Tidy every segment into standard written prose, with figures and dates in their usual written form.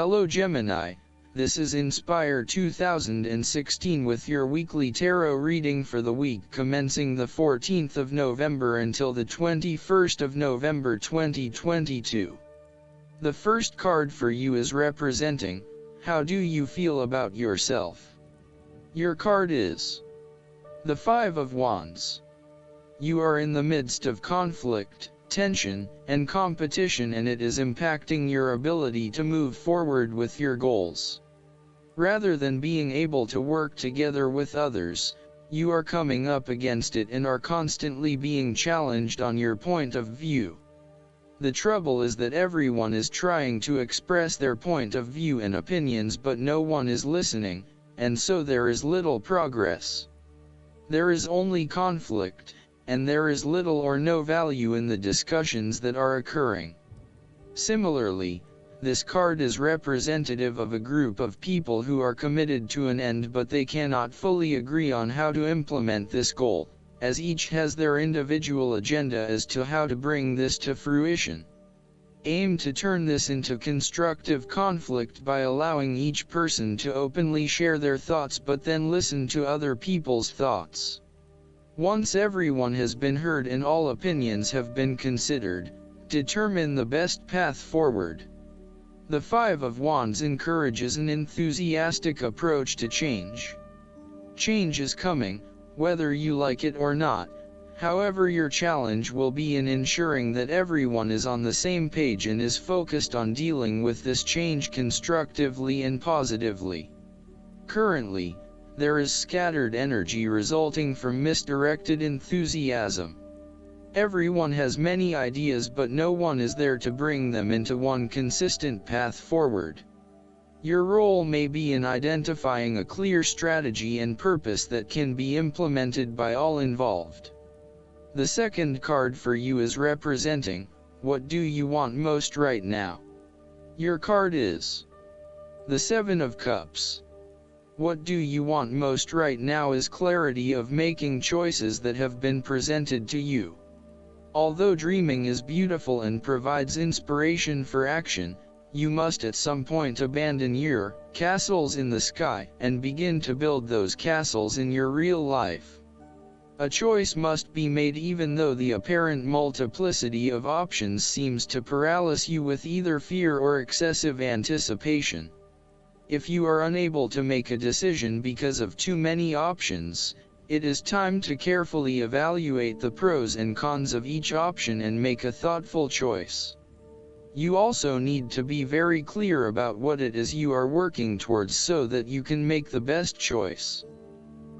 Hello Gemini, this is Inspire 2016 with your weekly tarot reading for the week commencing the 14th of November until the 21st of November 2022. The first card for you is representing, how do you feel about yourself? Your card is the Five of Wands. You are in the midst of conflict, tension, and competition, and it is impacting your ability to move forward with your goals. Rather than being able to work together with others, you are coming up against it and are constantly being challenged on your point of view. The trouble is that everyone is trying to express their point of view and opinions, but no one is listening, and so there is little progress. There is only conflict, and there is little or no value in the discussions that are occurring. Similarly, this card is representative of a group of people who are committed to an end, but they cannot fully agree on how to implement this goal, as each has their individual agenda as to how to bring this to fruition. Aim to turn this into constructive conflict by allowing each person to openly share their thoughts, but then listen to other people's thoughts. Once everyone has been heard and all opinions have been considered, determine the best path forward. The Five of Wands encourages an enthusiastic approach to change. Change is coming, whether you like it or not. However, your challenge will be in ensuring that everyone is on the same page and is focused on dealing with this change constructively and positively. Currently, there is scattered energy resulting from misdirected enthusiasm. Everyone has many ideas, but no one is there to bring them into one consistent path forward. Your role may be in identifying a clear strategy and purpose that can be implemented by all involved. The second card for you is representing, what do you want most right now? Your card is the Seven of Cups. What do you want most right now is clarity of making choices that have been presented to you. Although dreaming is beautiful and provides inspiration for action, you must at some point abandon your castles in the sky and begin to build those castles in your real life. A choice must be made, even though the apparent multiplicity of options seems to paralyze you with either fear or excessive anticipation. If you are unable to make a decision because of too many options, it is time to carefully evaluate the pros and cons of each option and make a thoughtful choice. You also need to be very clear about what it is you are working towards so that you can make the best choice.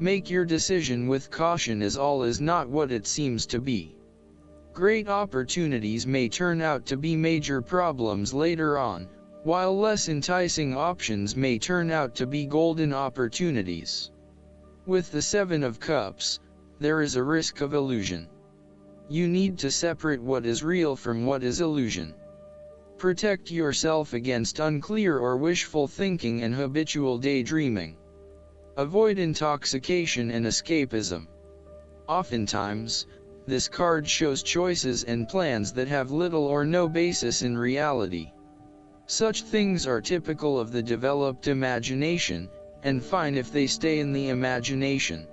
Make your decision with caution, as all is not what it seems to be. Great opportunities may turn out to be major problems later on, while less enticing options may turn out to be golden opportunities. With the Seven of Cups, there is a risk of illusion. You need to separate what is real from what is illusion. Protect yourself against unclear or wishful thinking and habitual daydreaming. Avoid intoxication and escapism. Oftentimes, this card shows choices and plans that have little or no basis in reality. Such things are typical of the developed imagination, and fine if they stay in the imagination.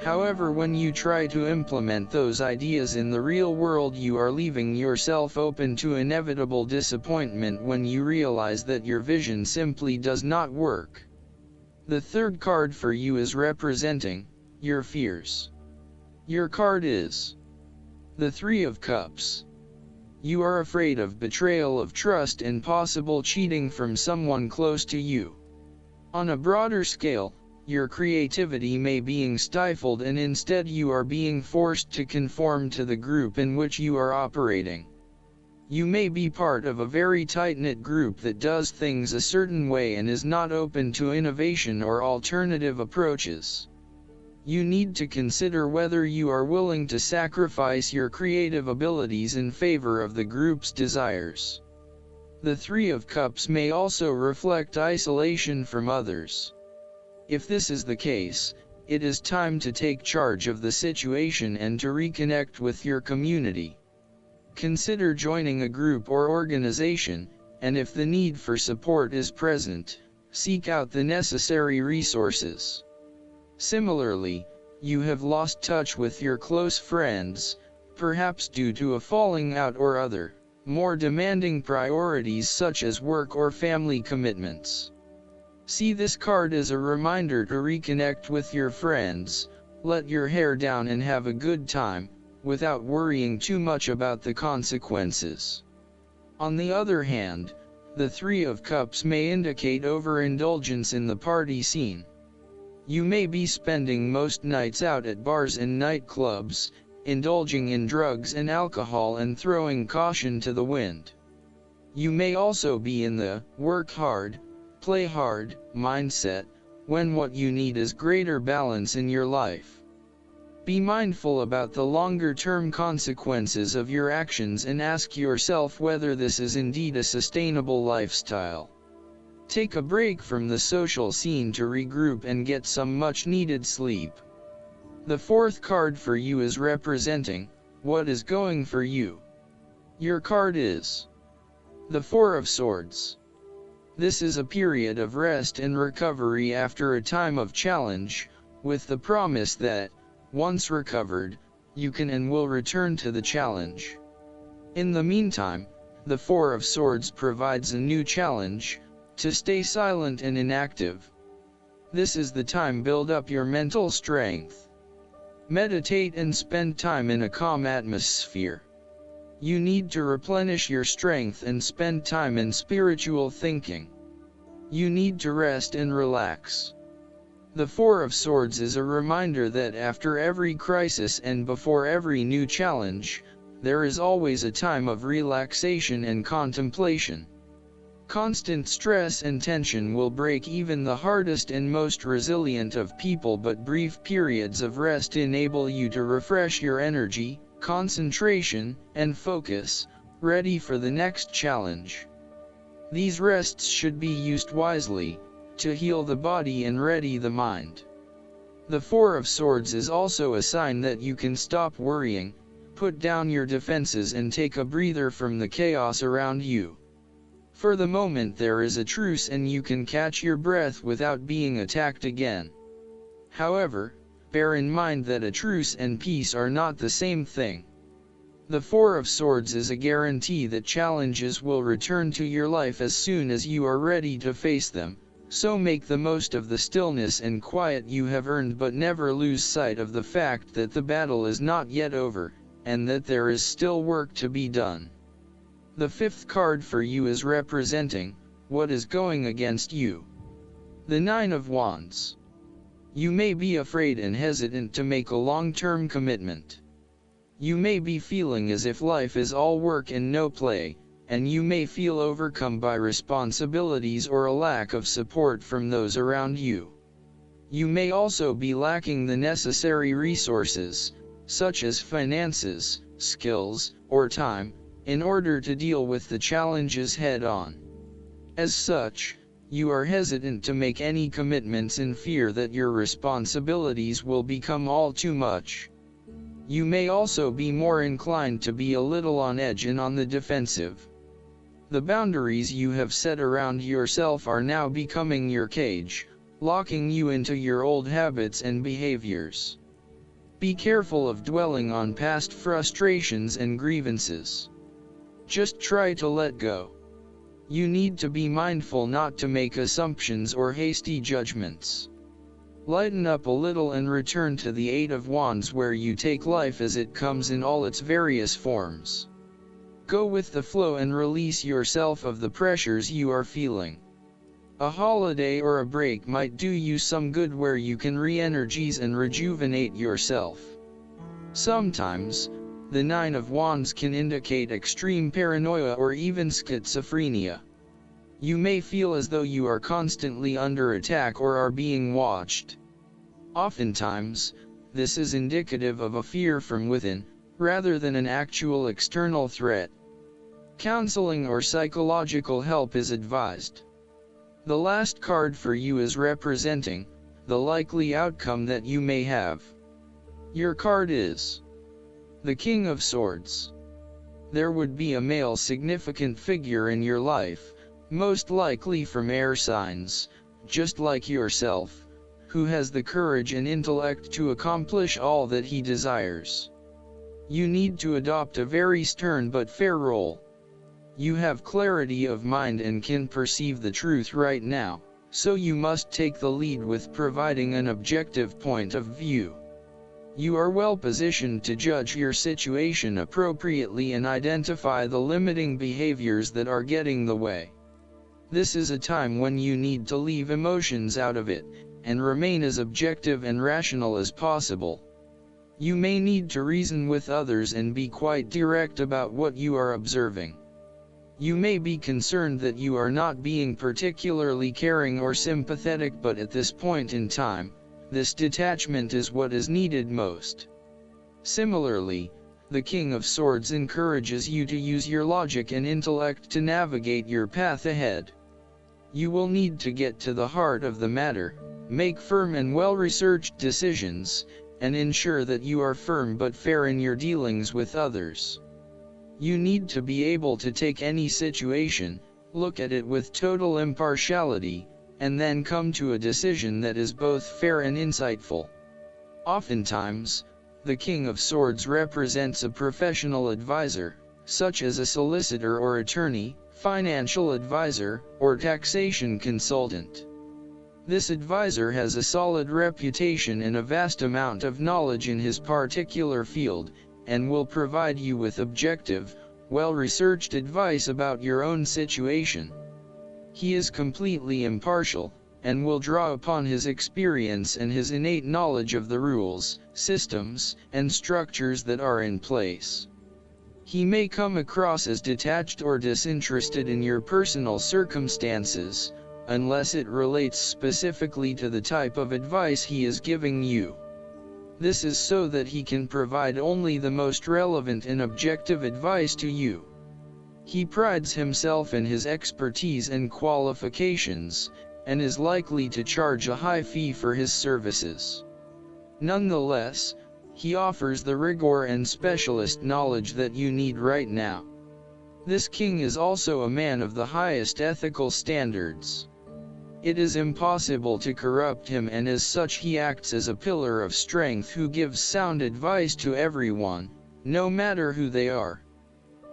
However, when you try to implement those ideas in the real world, you are leaving yourself open to inevitable disappointment when you realize that your vision simply does not work. The third card for you is representing your fears. Your card is the Three of Cups. You are afraid of betrayal of trust and possible cheating from someone close to you. On a broader scale, your creativity may be being stifled, and instead you are being forced to conform to the group in which you are operating. You may be part of a very tight-knit group that does things a certain way and is not open to innovation or alternative approaches. You need to consider whether you are willing to sacrifice your creative abilities in favor of the group's desires. The Three of Cups may also reflect isolation from others. If this is the case, it is time to take charge of the situation and to reconnect with your community. Consider joining a group or organization, and if the need for support is present, seek out the necessary resources. Similarly, you have lost touch with your close friends, perhaps due to a falling out or other, more demanding priorities such as work or family commitments. See this card as a reminder to reconnect with your friends, let your hair down and have a good time, without worrying too much about the consequences. On the other hand, the Three of Cups may indicate overindulgence in the party scene. You may be spending most nights out at bars and nightclubs, indulging in drugs and alcohol and throwing caution to the wind. You may also be in the work hard, play hard mindset, when what you need is greater balance in your life. Be mindful about the longer-term consequences of your actions and ask yourself whether this is indeed a sustainable lifestyle. Take a break from the social scene to regroup and get some much-needed sleep. The fourth card for you is representing what is going for you. Your card is the Four of Swords. This is a period of rest and recovery after a time of challenge, with the promise that, once recovered, you can and will return to the challenge. In the meantime, the Four of Swords provides a new challenge, to stay silent and inactive. This is the time to build up your mental strength. Meditate and spend time in a calm atmosphere. You need to replenish your strength and spend time in spiritual thinking. You need to rest and relax. The Four of Swords is a reminder that after every crisis and before every new challenge, there is always a time of relaxation and contemplation. Constant stress and tension will break even the hardest and most resilient of people, but brief periods of rest enable you to refresh your energy, concentration, and focus, ready for the next challenge. These rests should be used wisely, to heal the body and ready the mind. The Four of Swords is also a sign that you can stop worrying, put down your defenses and take a breather from the chaos around you. For the moment there is a truce and you can catch your breath without being attacked again. However, bear in mind that a truce and peace are not the same thing. The Four of Swords is a guarantee that challenges will return to your life as soon as you are ready to face them, so make the most of the stillness and quiet you have earned, but never lose sight of the fact that the battle is not yet over, and that there is still work to be done. The fifth card for you is representing what is going against you. The Nine of Wands. You may be afraid and hesitant to make a long-term commitment. You may be feeling as if life is all work and no play, and you may feel overcome by responsibilities or a lack of support from those around you. You may also be lacking the necessary resources, such as finances, skills, or time, in order to deal with the challenges head-on. As such, you are hesitant to make any commitments in fear that your responsibilities will become all too much. You may also be more inclined to be a little on edge and on the defensive. The boundaries you have set around yourself are now becoming your cage, locking you into your old habits and behaviors. Be careful of dwelling on past frustrations and grievances. Just try to let go. You need to be mindful not to make assumptions or hasty judgments. Lighten up a little and return to the Eight of Wands, where you take life as it comes in all its various forms. Go with the flow and release yourself of the pressures you are feeling. A holiday or a break might do you some good, where you can re-energize and rejuvenate yourself. Sometimes, the Nine of Wands can indicate extreme paranoia or even schizophrenia. You may feel as though you are constantly under attack or are being watched. Oftentimes, this is indicative of a fear from within, rather than an actual external threat. Counseling or psychological help is advised. The last card for you is representing the likely outcome that you may have. Your card is the King of Swords. There would be a male significant figure in your life, most likely from air signs, just like yourself, who has the courage and intellect to accomplish all that he desires. You need to adopt a very stern but fair role. You have clarity of mind and can perceive the truth right now, so you must take the lead with providing an objective point of view. You are well positioned to judge your situation appropriately and identify the limiting behaviors that are getting the way. This is a time when you need to leave emotions out of it, and remain as objective and rational as possible. You may need to reason with others and be quite direct about what you are observing. You may be concerned that you are not being particularly caring or sympathetic, but at this point in time, this detachment is what is needed most. Similarly, the King of Swords encourages you to use your logic and intellect to navigate your path ahead. You will need to get to the heart of the matter, make firm and well-researched decisions, and ensure that you are firm but fair in your dealings with others. You need to be able to take any situation, look at it with total impartiality, and then come to a decision that is both fair and insightful. Oftentimes, the King of Swords represents a professional advisor, such as a solicitor or attorney, financial advisor, or taxation consultant. This advisor has a solid reputation and a vast amount of knowledge in his particular field, and will provide you with objective, well-researched advice about your own situation. He is completely impartial, and will draw upon his experience and his innate knowledge of the rules, systems, and structures that are in place. He may come across as detached or disinterested in your personal circumstances, unless it relates specifically to the type of advice he is giving you. This is so that he can provide only the most relevant and objective advice to you. He prides himself in his expertise and qualifications, and is likely to charge a high fee for his services. Nonetheless, he offers the rigor and specialist knowledge that you need right now. This king is also a man of the highest ethical standards. It is impossible to corrupt him, and as such he acts as a pillar of strength who gives sound advice to everyone, no matter who they are.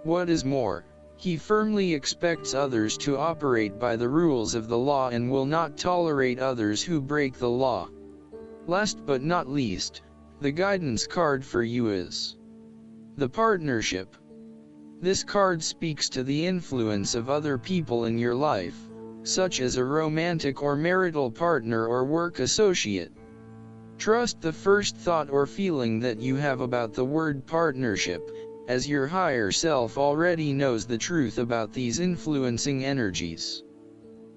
What is more, he firmly expects others to operate by the rules of the law and will not tolerate others who break the law. Last but not least, the guidance card for you is the Partnership. This card speaks to the influence of other people in your life, such as a romantic or marital partner or work associate. Trust the first thought or feeling that you have about the word partnership, as your higher self already knows the truth about these influencing energies.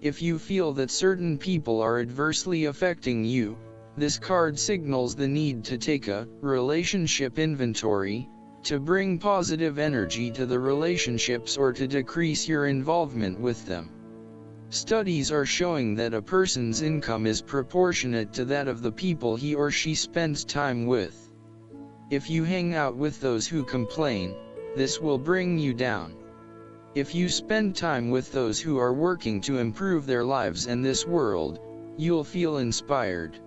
If you feel that certain people are adversely affecting you, this card signals the need to take a relationship inventory, to bring positive energy to the relationships or to decrease your involvement with them. Studies are showing that a person's income is proportionate to that of the people he or she spends time with. If you hang out with those who complain, this will bring you down. If you spend time with those who are working to improve their lives and this world, you'll feel inspired.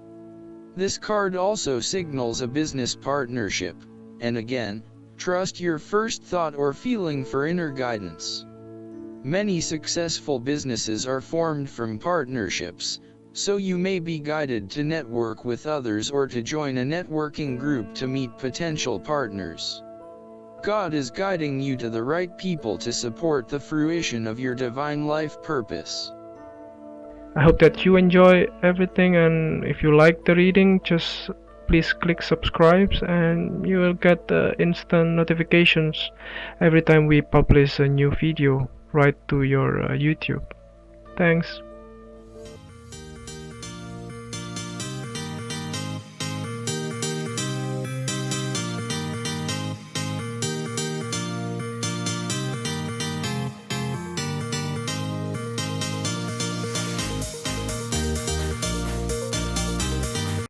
This card also signals a business partnership, and again, trust your first thought or feeling for inner guidance. Many successful businesses are formed from partnerships, so you may be guided to network with others or to join a networking group to meet potential partners. God is guiding you to the right people to support the fruition of your divine life purpose. I hope that you enjoy everything, and if you like the reading, just please click subscribe and you will get instant notifications every time we publish a new video right to your YouTube. Thanks.